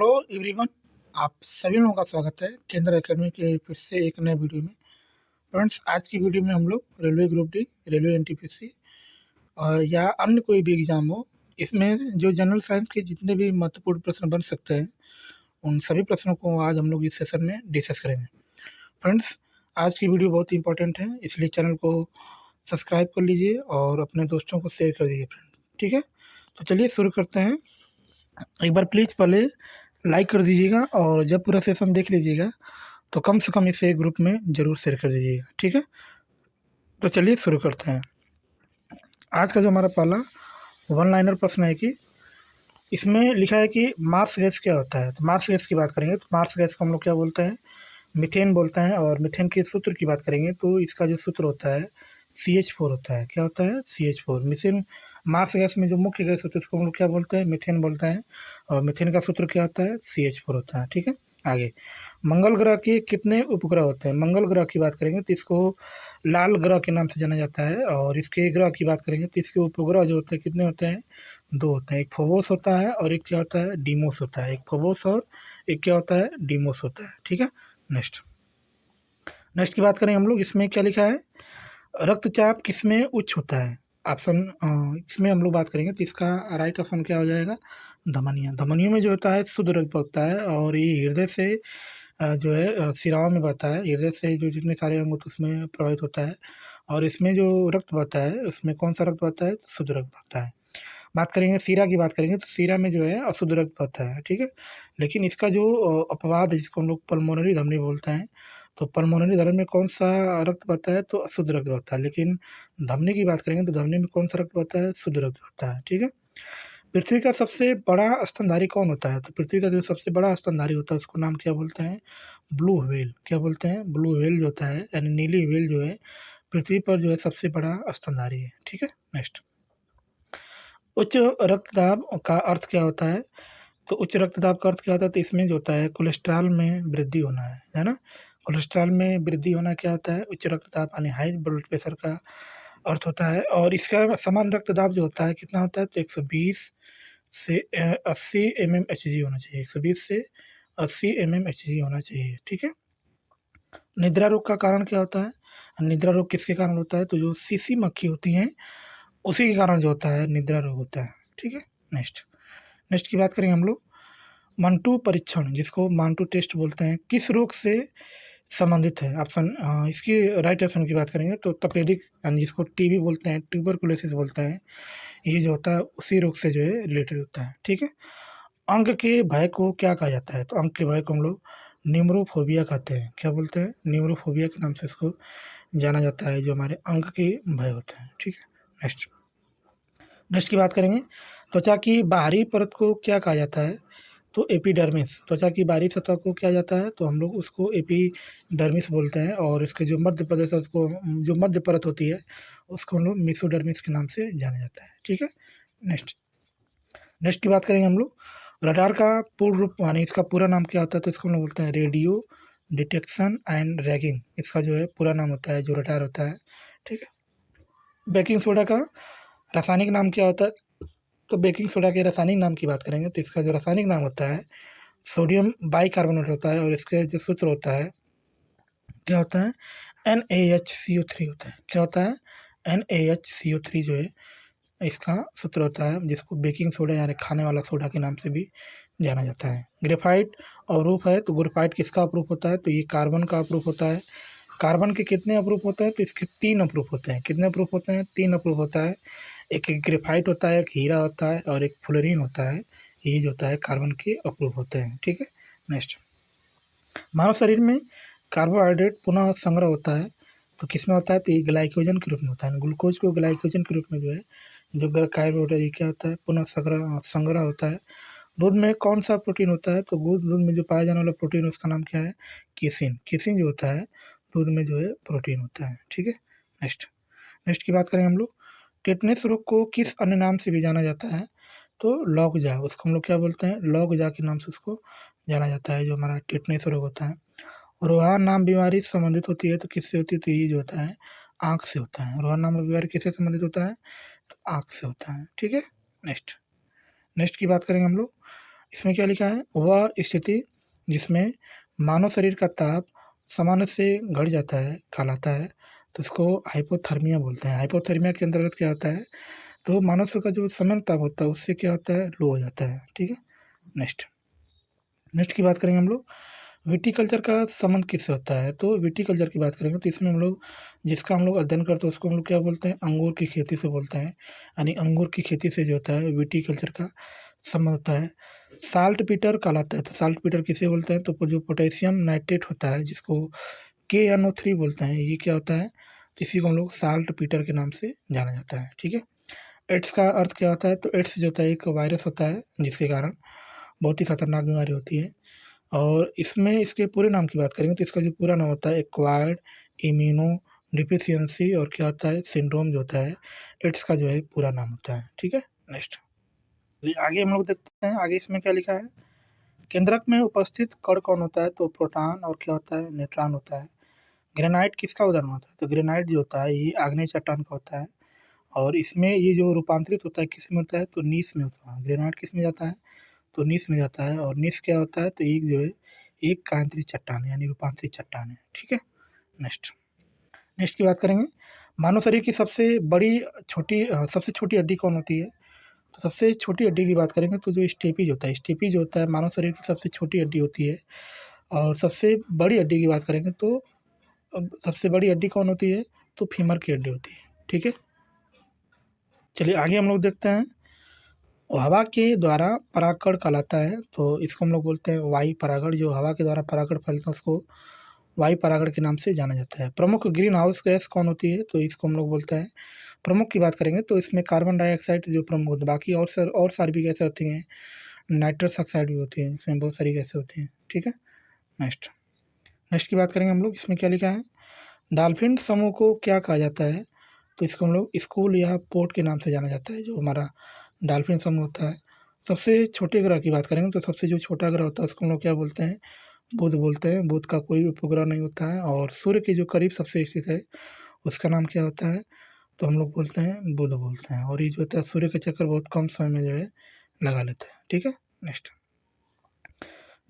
Hello everyone. आप सभी लोगों का स्वागत है केंद्र एकेडमी के फिर से एक नए वीडियो में। फ्रेंड्स, आज की वीडियो में हम लोग railway group D, railway NTPC या अन्य कोई भी एग्ज़ाम हो, इसमें जो जनरल साइंस के जितने भी महत्वपूर्ण प्रश्न बन सकते हैं उन सभी प्रश्नों को आज हम लोग इस सेशन में डिस्कस करेंगे। फ्रेंड्स, आज की वीडियो बहुत इंपॉर्टेंट है, इसलिए चैनल को सब्सक्राइब कर लीजिए और अपने दोस्तों को शेयर कर दीजिए फ्रेंड। ठीक है, तो चलिए शुरू करते हैं। एक बार प्लीज़ पहले लाइक कर दीजिएगा और जब पूरा सेशन देख लीजिएगा तो कम से कम इसे ग्रुप में ज़रूर शेयर कर दीजिएगा। ठीक है, तो चलिए शुरू करते हैं। आज का जो हमारा पहला वन लाइनर प्रश्न है कि इसमें लिखा है कि मार्स गैस क्या होता है। तो मार्स गैस की बात करेंगे तो मार्स गैस को हम लोग क्या बोलते हैं, मीथेन बोलते हैं। और मीथेन के सूत्र की बात करेंगे तो इसका जो सूत्र होता है CH4 होता है। क्या होता है? CH4। मीथेन मार्स गैस में जो मुख्य गैस होता है उसको हम लोग क्या बोलते हैं, मीथेन बोलते हैं। और मीथेन का सूत्र क्या होता है? CH4 होता है। ठीक है, आगे मंगल ग्रह के कितने उपग्रह होते हैं। मंगल ग्रह की बात करेंगे तो इसको लाल ग्रह के नाम से जाना जाता है। और इसके ग्रह की बात करेंगे तो इसके उपग्रह जो होते हैं कितने होते हैं? दो होते हैं। एक फोबोस होता है और एक क्या होता है? डीमोस होता है। एक फोबोस और एक क्या होता है? डीमोस होता है। ठीक है, नेक्स्ट नेक्स्ट की बात करें हम लोग, इसमें क्या लिखा है, रक्तचाप किसमें उच्च होता है। ऑप्शन इसमें हम लोग बात करेंगे तो इसका राइट ऑप्शन क्या हो जाएगा? धमनियाँ। धमनियों में जो होता है शुद्ध रक्त बहता है और ये हृदय से जो है शिराओं में बहता है। हृदय से जो जितने सारे अंग होते हैं उसमें प्रभावित होता है। और इसमें जो रक्त बहता है उसमें कौन सा रक्त बहता है? शुद्ध रक्त बहता है। बात करेंगे सीरा की, बात करेंगे तो सीरा में जो है अशुद्ध रक्त बहता है। ठीक है, लेकिन इसका जो अपवाद है जिसको हम लोग पल्मोनरी धमनी बोलते हैं, तो पल्मोनरी धमनी में कौन सा रक्त बहता है? तो अशुद्ध रक्त बहता है। लेकिन धमनी की बात करेंगे तो धमनी में कौन सा रक्त बहता है? शुद्ध रक्त बहता है। ठीक है, पृथ्वी का सबसे बड़ा स्तनधारी कौन होता है। तो पृथ्वी का जो सबसे बड़ा स्तनधारी होता है उसको नाम क्या बोलते हैं? Blue whale. क्या बोलते हैं? ब्लू व्हेल जो होता है यानी नीली व्हेल जो है पृथ्वी पर जो है सबसे बड़ा स्तनधारी है। ठीक है, नेक्स्ट उच्च रक्तदाब का अर्थ क्या होता है। तो उच्च रक्तदाब का अर्थ क्या होता है? तो इसमें जो होता है कोलेस्ट्रॉल में वृद्धि होना है ना। कोलेस्ट्रॉल में वृद्धि होना क्या होता है? उच्च रक्तदाब यानी हाई ब्लड प्रेशर का अर्थ होता है। और इसका समान रक्तदाब जो होता है कितना होता है? तो 120 से 80 mmHg होना चाहिए। 120 से 80 mmHg होना चाहिए। ठीक है, निद्रा रोग का कारण क्या होता है? निद्रा रोग किसके कारण होता है? तो जो सीसी मक्खी होती हैं उसी के कारण जो होता है निद्रा रोग होता है। ठीक है, नेक्स्ट नेक्स्ट की बात करेंगे हम लोग, मंटू परीक्षण जिसको मांटू टेस्ट बोलते हैं किस रोग से संबंधित है। ऑप्शन इसकी राइट ऑप्शन की बात करेंगे तो तपेदिक यानी जिसको टीबी बोलते हैं, ट्यूबरकुलोसिस बोलते हैं, ये जो होता है उसी रोग से जो है रिलेटेड होता है। ठीक है, अंक के भय को क्या कहा जाता है। तो अंक के भय को हम लोग न्यूमरोफोबिया कहते हैं। क्या बोलते हैं? न्यूमरोफोबिया के नाम से इसको जाना जाता है, जो हमारे अंक के भय होते हैं। ठीक है, नेक्स्ट नेक्स्ट की बात करेंगे, त्वचा की बाहरी परत को क्या कहा जाता है। तो एपिडर्मिस। त्वचा की बाहरी सतह को क्या जाता है? तो हम लोग उसको एपिडर्मिस बोलते हैं। और इसके जो मध्य प्रदेश है उसको, जो मध्य परत होती है उसको हम लोग मेसोडर्मिस के नाम से जाना जाता है। ठीक है, नेक्स्ट नेक्स्ट की बात करेंगे हम लोग, रडार का पूर्ण रूप यानी इसका पूरा नाम क्या होता है। तो इसको हम लोग बोलते हैं रेडियो डिटेक्शन एंड रैगिंग। इसका जो है पूरा नाम होता है जो रडार होता है। ठीक है, बेकिंग सोडा का रासायनिक नाम क्या होता है। तो बेकिंग सोडा के रासायनिक नाम की बात करेंगे तो इसका जो रासायनिक नाम होता है सोडियम बाइकार्बोनेट होता है। और इसके जो सूत्र होता है क्या होता है? NaHCO3 होता है। क्या होता है? NaHCO3 जो है इसका सूत्र होता है, जिसको बेकिंग सोडा यानी खाने वाला सोडा के नाम से भी जाना जाता है। ग्रेफाइट अवरूप है। तो ग्रेफाइट किसका अवरूप होता है? तो ये कार्बन का अवरूप होता है। कार्बन के कितने अवरूप होता है? तो इसके 3 अवरूप होते हैं। कितने अवरूप होते हैं? 3 अवरूप होता है। एक ग्रेफाइट होता है, एक हीरा होता है और एक फ्लोरीन होता है। ये जो होता है कार्बन के अवरूप होते हैं। ठीक है, नेक्स्ट मानव शरीर में कार्बोहाइड्रेट पुनः संग्रह होता है। तो किसमें होता है? तो ये ग्लाइकोजन के रूप में होता है। ग्लूकोज को ग्लाइकोजन के रूप में जो है जो कार्बोहाइड्रेट ये क्या होता है? पुनः संग्रह होता है। दूध में कौन सा प्रोटीन होता है? तो दूध में जो पाया जाने वाला प्रोटीन उसका नाम क्या है? केसिन। केसिन जो होता है दूध में जो है प्रोटीन होता है। ठीक है, नेक्स्ट नेक्स्ट की बात करें हम लोग, टेटनस रोग को किस अन्य नाम से भी जाना जाता है। तो लॉकजा। उसको हम लोग क्या बोलते हैं? लॉकजा के नाम से उसको जाना जाता है, जो हमारा टेटनस रोग होता है। रोहा नाम बीमारी संबंधित होती है तो किससे होती है? तो ये जो होता है आँख से होता है। रोहा नाम बीमारी किससे संबंधित होता है? तो आँख से होता है। ठीक है, नेक्स्ट नेक्स्ट की बात करेंगे हम लोग, इसमें क्या लिखा है, वह स्थिति जिसमें मानव शरीर का ताप सामान्य से घट जाता है, कहलाता है, तो उसको हाइपोथर्मिया बोलते हैं। हाइपोथर्मिया के अंतर्गत क्या होता है, तो मानव शरीर का जो सामान्य ताप होता है उससे क्या होता है, लो हो जाता है। ठीक है, नेक्स्ट नेक्स्ट की बात करेंगे हम लोग, विटीकल्चर का संबंध किससे होता है। तो विटीकल्चर की बात करेंगे तो इसमें हम लोग जिसका हम लोग अध्ययन करते हैं उसको हम लोग क्या बोलते हैं, अंगूर की खेती से बोलते हैं। यानी अंगूर की खेती से जो होता है विटीकल्चर का संबंध होता है। साल्ट पीटर कहलाता है, तो साल्ट पीटर किसे बोलते हैं, तो जो पोटेशियम नाइट्रेट होता है जिसको KNO3 बोलते हैं, ये क्या होता है, इसी को हम लोग साल्ट पीटर के नाम से जाना जाता है। ठीक है, एड्स का अर्थ क्या होता है, तो एड्स जो होता है एक वायरस होता है जिसके कारण बहुत ही खतरनाक बीमारी होती है। और इसमें इसके पूरे नाम की बात करेंगे तो इसका जो पूरा नाम होता है एक्वायर्ड इम्यूनो डिफिशियंसी और क्या होता है सिंड्रोम जो होता है, एड्स का जो है पूरा नाम होता है। ठीक है, नेक्स्ट आगे हम लोग देखते हैं, आगे इसमें क्या लिखा है, केंद्रक में उपस्थित कण कौन होता है, तो प्रोटॉन और क्या होता है, न्यूट्रॉन होता है। ग्रेनाइट किसका उदाहरण होता है, तो ग्रेनाइट जो होता है ये आग्नेय चट्टान का होता है और इसमें ये जो रूपांतरित होता है किस में होता है, तो नीस में होता है। ग्रेनाइट किस में जाता है, तो नीस में जाता है और नीस क्या होता है, तो एक जो है एक कांतरित चट्टान है यानी रूपांतरित चट्टान है। ठीक है, नेक्स्ट नेक्स्ट की बात करेंगे, मानव शरीर की सबसे छोटी हड्डी कौन होती है, तो सबसे छोटी हड्डी की बात करेंगे तो जो स्टेपीज होता है, स्टेपीज होता है मानव शरीर की सबसे छोटी हड्डी होती है। और सबसे बड़ी हड्डी की बात करेंगे तो सबसे बड़ी हड्डी कौन होती है, तो फीमर की हड्डी होती है। ठीक है, चलिए आगे हम लोग देखते हैं, हवा के द्वारा परागकण कहलाता है, तो इसको हम लोग बोलते हैं वायु परागण। जो हवा के द्वारा परागकण फैलता है उसको वायु परागण के नाम से जाना जाता है। प्रमुख ग्रीन हाउस गैस कौन होती है, तो इसको हम लोग बोलते हैं, प्रमुख की बात करेंगे तो इसमें कार्बन डाइऑक्साइड जो प्रमुख होता है, बाकी और सारी भी गैसें होती हैं, नाइट्रस ऑक्साइड भी होती है, इसमें बहुत सारी गैसें होती हैं। ठीक है, नेक्स्ट नेक्स्ट की बात करेंगे हम लोग, इसमें क्या लिखा है, डॉल्फिन समूह को क्या कहा जाता है, तो इसको हम लोग स्कूल या पोर्ट के नाम से जाना जाता है। जो हमारा डॉल्फिन समूह होता है, सबसे छोटे ग्रह की बात करेंगे तो सबसे जो छोटा ग्रह होता है उसको हम लोग क्या बोलते हैं, बुध बोलते हैं। बुध का कोई उपग्रह नहीं होता है और सूर्य के जो करीब सबसे स्थित है उसका नाम क्या होता है, तो हम लोग बोलते हैं बुध बोलते हैं। और ये जो होता है सूर्य का चक्कर बहुत कम समय में जो है लगा लेते हैं। ठीक है, नेक्स्ट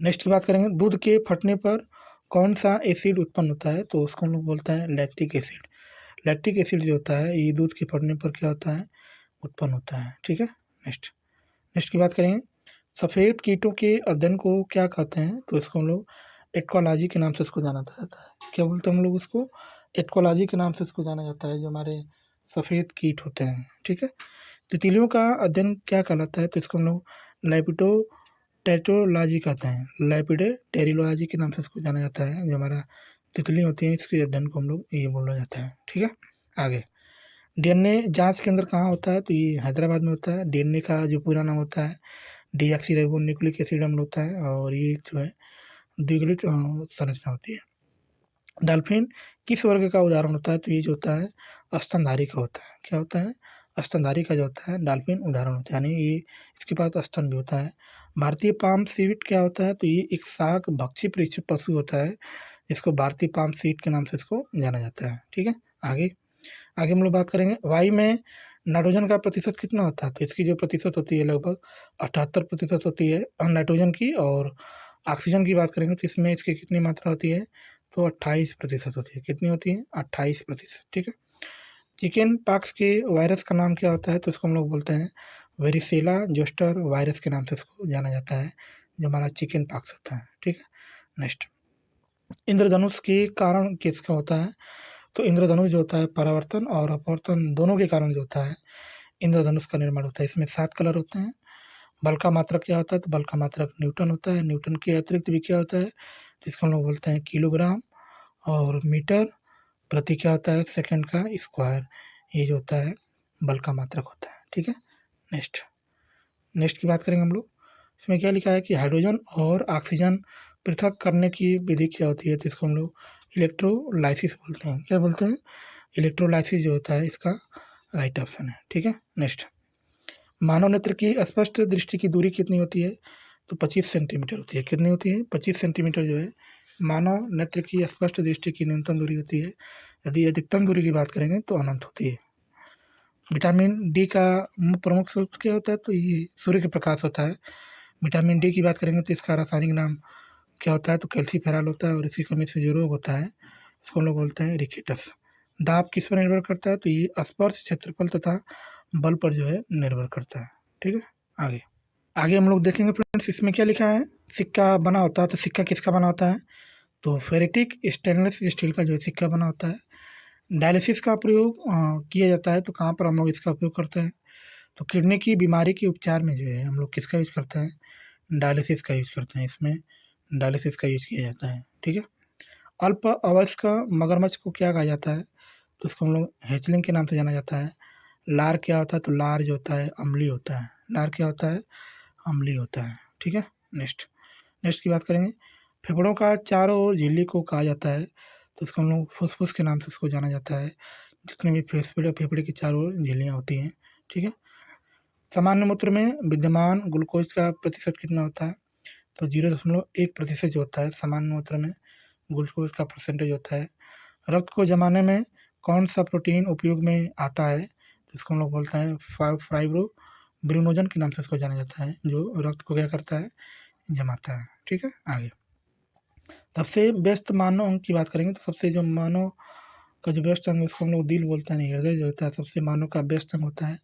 नेक्स्ट की बात करेंगे, दूध के फटने पर कौन सा एसिड उत्पन्न होता है, तो उसको हम लोग बोलते हैं लैक्टिक एसिड। लैक्टिक एसिड जो होता है ये दूध के फटने पर क्या होता है, उत्पन्न होता है। ठीक है, नेक्स्ट नेक्स्ट की बात करेंगे, सफ़ेद कीटों के अध्ययन को क्या कहते हैं, तो इसको हम लोग एटकोलॉजी के नाम से इसको जाना जाता है। क्या बोलते हैं हम लोग उसको, एटकोलॉजी के नाम से इसको जाना जाता है, जो हमारे सफ़ेद कीट होते हैं। ठीक है, तितलियों का अध्ययन क्या कहलाता है, तो इसको हम लोग लेपिडोप्टेरोलॉजी कहते हैं। लेपिडोप्टेरोलॉजी के नाम से इसको जाना जाता है, जो हमारा तितली होती है इसके अध्ययन को हम लोग ये बोला जाता है। ठीक है, आगे डीएनए जांच केंद्र कहाँ होता है, तो ये हैदराबाद में होता है। डीएनए का जो पूरा नाम होता है डीऑक्सीराइबो न्यूक्लिक एसिड अम्ल होता है और ये जो है द्विगुणित संरचना होती है। डॉल्फिन किस वर्ग का उदाहरण होता है, तो ये जो होता है स्तनधारी का होता है। क्या होता है, स्तनधारी का जो होता है डॉल्फिन उदाहरण होता है, यानी ये इसके पास स्तन भी होता है। भारतीय पाम सीट क्या होता है, तो ये एक शाक भक्षी पशु होता है, इसको भारतीय पाम सीट के नाम से इसको जाना जाता है। ठीक है, आगे आगे हम लोग बात करेंगे, वायु में नाइट्रोजन का प्रतिशत कितना होता है, तो इसकी जो प्रतिशत होती है लगभग 78% होती है नाइट्रोजन की। और ऑक्सीजन की बात करेंगे तो इसमें इसकी कितनी मात्रा होती है, तो 28% होती है। कितनी होती है, 28%। ठीक है, चिकन पॉक्स के वायरस का नाम क्या होता है, तो इसको हम लोग बोलते हैं वेरिसेला जोस्टर वायरस के नाम से इसको जाना जाता है, जो हमारा चिकन पॉक्स होता है। ठीक है, नेक्स्ट इंद्रधनुष के कारण किसका होता है, तो इंद्रधनुष जो होता है परावर्तन और अपवर्तन दोनों के कारण जो होता है इंद्रधनुष का निर्माण होता है। इसमें 7 कलर होते हैं। बल का मात्रक क्या होता है, तो बल का मात्रक न्यूटन होता है। न्यूटन के अतिरिक्त भी क्या होता है, जिसको हम लोग बोलते हैं किलोग्राम और मीटर प्रति क्या होता है सेकंड का स्क्वायर, ये जो होता है बल का मात्रक होता है। ठीक है, नेक्स्ट नेक्स्ट की बात करेंगे हम लोग, इसमें क्या लिखा है कि हाइड्रोजन और ऑक्सीजन पृथक करने की विधि क्या होती है, तो इसको हम लोग इलेक्ट्रोलाइसिस बोलते हैं। क्या बोलते हैं, इलेक्ट्रोलाइसिस जो होता है इसका राइट ऑप्शन है। ठीक है, नेक्स्ट मानव नेत्र की स्पष्ट दृष्टि की दूरी कितनी होती है, तो 25 सेंटीमीटर होती है। कितनी होती है, 25 सेंटीमीटर जो है मानव नेत्र की स्पष्ट दृष्टि की न्यूनतम दूरी होती है। यदि अधिकतम दूरी की बात करेंगे तो अनंत होती है। विटामिन डी का प्रमुख स्रोत क्या होता है, तो ये सूर्य के प्रकाश होता है। विटामिन डी की बात करेंगे तो इसका रासायनिक नाम क्या होता है, तो कैल्सीफेरॉल होता है, और इसकी कमी से जो रोग होता है उसको हम लोग बोलते हैं रिकेटस। दाब किस पर निर्भर करता है, तो ये स्पर्श क्षेत्रफल तथा बल पर जो है निर्भर करता है। ठीक है, आगे हम लोग देखेंगे फ्रेंड्स, इसमें क्या लिखा है, सिक्का बना होता है, तो सिक्का किसका बना होता है, तो फेरेटिक स्टेनलेस स्टील का जो है सिक्का बना होता है। डायलिसिस का प्रयोग किया जाता है, तो कहाँ पर हम लोग इसका उपयोग करते हैं, तो किडनी की बीमारी के उपचार में जो है हम लोग किसका यूज करते हैं, डायलिसिस का यूज करते हैं, इसमें डायलिसिस का यूज किया जाता है। ठीक है, अल्प अवयस्क मगरमच्छ को क्या कहा जाता है, तो उसको हम लोग हैचलिंग के नाम से जाना जाता है। लार क्या होता है, तो लार जो होता है अम्लीय होता है, लार क्या होता है, अम्लीय होता है। ठीक है, नेक्स्ट की बात करेंगे, फेफड़ों का चारों ओर झिल्ली को कहा जाता है, तो उसको हम लोग फुसफुस के नाम से उसको जाना जाता है, जितने भी फेफड़े की चारों ओर झिल्लियाँ होती हैं। ठीक है, सामान्य मूत्र में विद्यमान ग्लूकोज का प्रतिशत कितना होता है, तो 0.1% जो होता है सामान्य मूत्र में ग्लूकोज का परसेंटेज होता है। रक्त को जमाने में कौन सा प्रोटीन उपयोग में आता है, तो इसको हम लोग बोलते हैं फाइब्रोब्रिनोजन के नाम से इसको जाना जाता है, जो रक्त को क्या करता है, जमाता है। ठीक है, आगे सबसे व्यस्त मानव अंग की बात करेंगे, तो सबसे जो मानव का जो व्यस्त अंग है उसको हम लोग दिल बोलते हैं, हृदय जो होता है सबसे मानव का व्यस्त अंग होता है।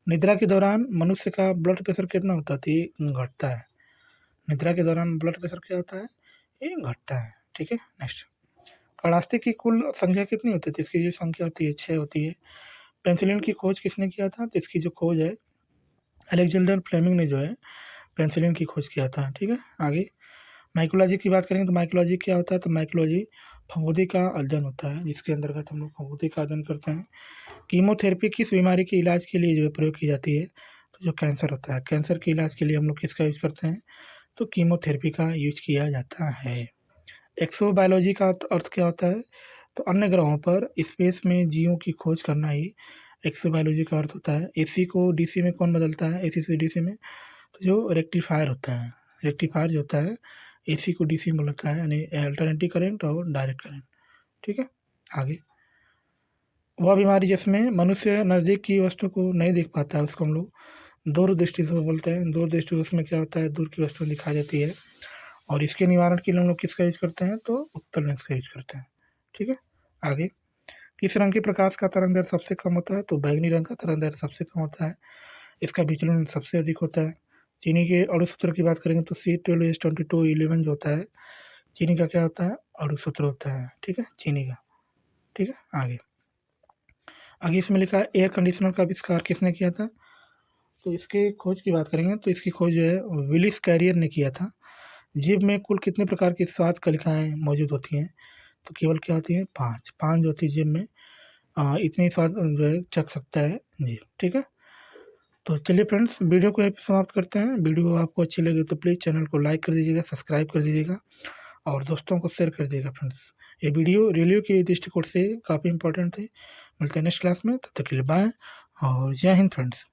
निद्रा के दौरान मनुष्य का ब्लड प्रेशर कितना होता है, तो ये घटता है। निद्रा के दौरान ब्लड प्रेशर क्या होता है, ये घटता है। ठीक है, नेक्स्ट, प्लास्टिक की कुल संख्या कितनी होती है, तो इसकी जो संख्या होती है 6 होती है। पेंसिलिन की खोज किसने किया था, तो इसकी जो खोज है अलेक्जेंडर फ्लेमिंग ने जो है पेंसिलिन की खोज किया था। ठीक है, आगे माइकोलॉजी की बात करेंगे, तो माइकोलॉजी क्या होता है, तो माइकोलॉजी फफूंदी का अध्ययन होता है, जिसके अंतर्गत हम लोग फफूंदी का अध्ययन करते हैं। कीमोथेरेपी किस बीमारी के इलाज के लिए जो है प्रयोग की जाती है, तो जो कैंसर होता है, कैंसर के इलाज के लिए हम लोग किसका यूज करते हैं, तो कीमोथेरेपी का यूज किया जाता है। एक्सोबायोलॉजी का अर्थ क्या होता है, तो अन्य ग्रहों पर स्पेस में जीवों की खोज करना ही एक्सोबायोलॉजी का अर्थ होता है। एसी को डीसी में कौन बदलता है, एसी से डीसी में, तो जो रेक्टिफायर होता है, रेक्टिफायर जो होता है एसी को डीसी में बदलता है, यानी अल्टरनेटिव करंट और डायरेक्ट करंट। ठीक है, आगे वह बीमारी जिसमें मनुष्य नज़दीक की वस्तु को नहीं देख पाता है उसको हम लोग दूरदृष्टि से बोलते हैं। दूरदृष्टि उसमें क्या होता है, दूर की वस्तु दिखाई देती है, और इसके निवारण के लिए हम लोग किसका यूज करते हैं, तो उत्तल लेंस का यूज करते हैं। ठीक है, आगे किस रंग के प्रकाश का तरंगदैर्घ्य सबसे कम होता है, तो बैगनी रंग का तरंगदैर्घ्य सबसे कम होता है, इसका विचलन सबसे अधिक होता है। चीनी के अणु सूत्र की बात करेंगे तो C12H2211 जो होता है चीनी का क्या होता है, अणु सूत्र होता है। ठीक है, चीनी का। ठीक है, आगे इसमें लिखा है एयर कंडीशनर का आविष्कार किसने किया था, तो इसके खोज की बात करेंगे तो इसकी खोज जो है विलिस कैरियर ने किया था। जीभ में कुल कितने प्रकार की स्वाद कलिकाएँ मौजूद होती हैं, तो केवल क्या होती हैं, 5 जो होती है जीभ में, इतनी स्वाद जो है चख सकता है जीभ। ठीक है, तो चलिए फ्रेंड्स वीडियो को यहीं पे समाप्त करते हैं। वीडियो आपको अच्छी लगी तो प्लीज़ चैनल को लाइक कर दीजिएगा, सब्सक्राइब कर दीजिएगा और दोस्तों को शेयर कर दीजिएगा फ्रेंड्स। ये वीडियो रेलवे के दृष्टिकोण से काफ़ी इंपॉर्टेंट है। मिलते हैं नेक्स्ट क्लास में, तब तक के लिए बाय और जय हिंद फ्रेंड्स।